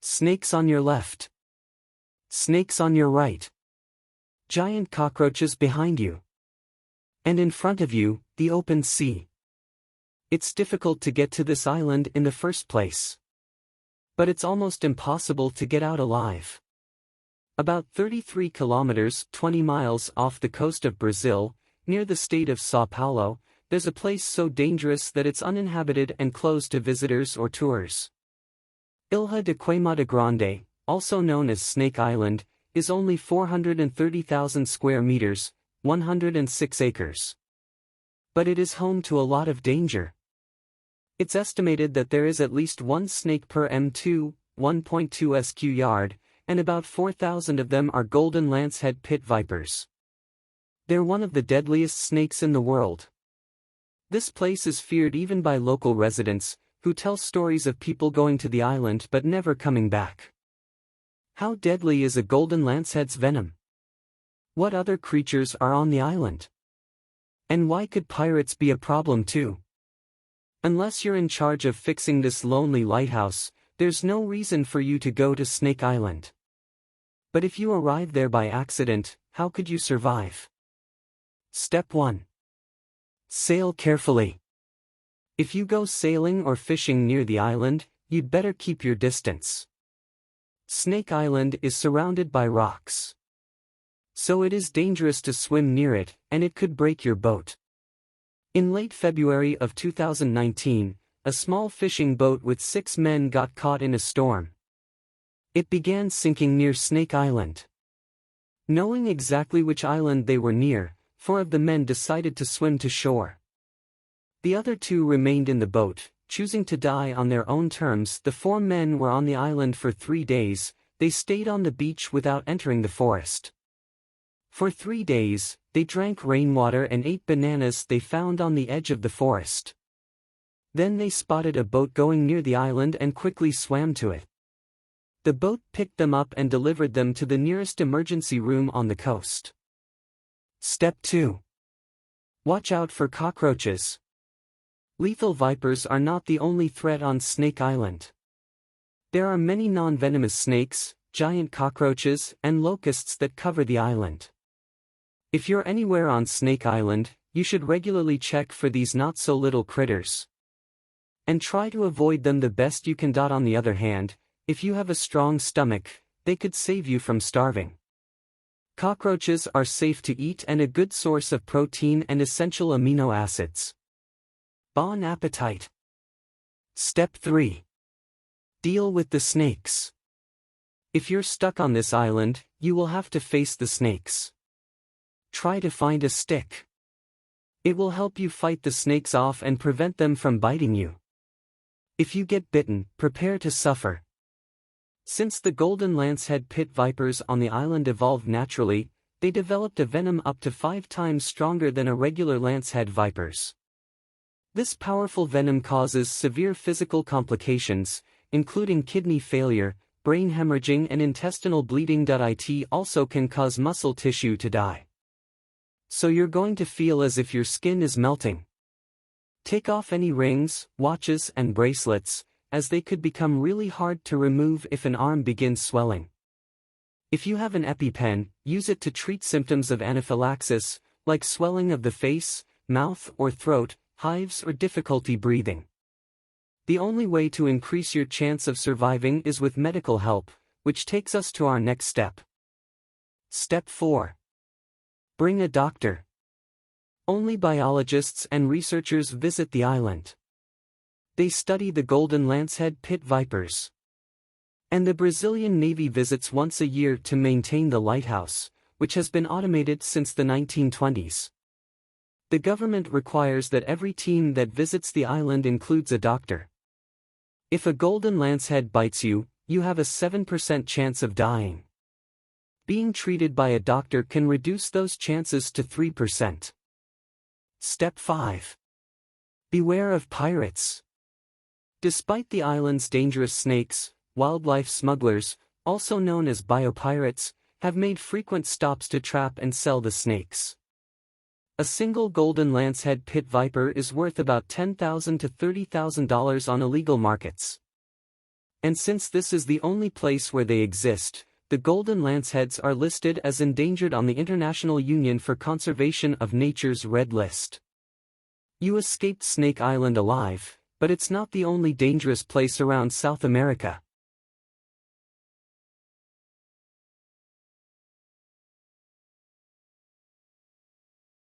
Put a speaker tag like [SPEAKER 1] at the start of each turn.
[SPEAKER 1] Snakes on your left. Snakes on your right. Giant cockroaches behind you. And in front of you, the open sea. It's difficult to get to this island in the first place. But it's almost impossible to get out alive. About 33 kilometers 20 miles off the coast of Brazil, near the state of São Paulo, there's a place so dangerous that it's uninhabited and closed to visitors or tours. Ilha de Queimada Grande, also known as Snake Island, is only 430,000 square meters, 106 acres. But it is home to a lot of danger. It's estimated that there is at least one snake per m2, 1.2 sq yard, and about 4,000 of them are golden lancehead pit vipers. They're one of the deadliest snakes in the world. This place is feared even by local residents, who tell stories of people going to the island but never coming back. How deadly is a golden lancehead's venom? What other creatures are on the island? And why could pirates be a problem too? Unless you're in charge of fixing this lonely lighthouse, there's no reason for you to go to Snake Island. But if you arrive there by accident, how could you survive? Step 1. Sail carefully. If you go sailing or fishing near the island, you'd better keep your distance. Snake Island is surrounded by rocks. So it is dangerous to swim near it, and it could break your boat. In late February of 2019, a small fishing boat with 6 men got caught in a storm. It began sinking near Snake Island. Knowing exactly which island they were near, 4 of the men decided to swim to shore. The other 2 remained in the boat, choosing to die on their own terms. The 4 men were on the island for 3 days. They stayed on the beach without entering the forest. For 3 days, they drank rainwater and ate bananas they found on the edge of the forest. Then they spotted a boat going near the island and quickly swam to it. The boat picked them up and delivered them to the nearest emergency room on the coast. Step 2. Watch out for cockroaches. Lethal vipers are not the only threat on Snake Island. There are many non-venomous snakes, giant cockroaches, and locusts that cover the island. If you're anywhere on Snake Island, you should regularly check for these not-so-little critters. And try to avoid them the best you can. On the other hand, if you have a strong stomach, they could save you from starving. Cockroaches are safe to eat and a good source of protein and essential amino acids. Bon appetit. Step 3. Deal with the snakes. If you're stuck on this island, you will have to face the snakes. Try to find a stick. It will help you fight the snakes off and prevent them from biting you. If you get bitten, prepare to suffer. Since the golden lancehead pit vipers on the island evolved naturally, they developed a venom up to 5 times stronger than a regular lancehead vipers. This powerful venom causes severe physical complications, including kidney failure, brain hemorrhaging and intestinal bleeding. It also can cause muscle tissue to die. So you're going to feel as if your skin is melting. Take off any rings, watches and bracelets, as they could become really hard to remove if an arm begins swelling. If you have an EpiPen, use it to treat symptoms of anaphylaxis, like swelling of the face, mouth or throat, hives or difficulty breathing. The only way to increase your chance of surviving is with medical help, which takes us to our next step. Step 4. Bring a doctor. Only biologists and researchers visit the island. They study the golden lancehead pit vipers. And the Brazilian Navy visits once a year to maintain the lighthouse, which has been automated since the 1920s. The government requires that every team that visits the island includes a doctor. If a golden lancehead bites you, you have a 7% chance of dying. Being treated by a doctor can reduce those chances to 3%. Step 5. Beware of pirates. Despite the island's dangerous snakes, wildlife smugglers, also known as biopirates, have made frequent stops to trap and sell the snakes. A single golden lancehead pit viper is worth about $10,000 to $30,000 on illegal markets. And since this is the only place where they exist, the golden lanceheads are listed as endangered on the International Union for Conservation of Nature's Red List. You escaped Snake Island alive, but it's not the only dangerous place around South America.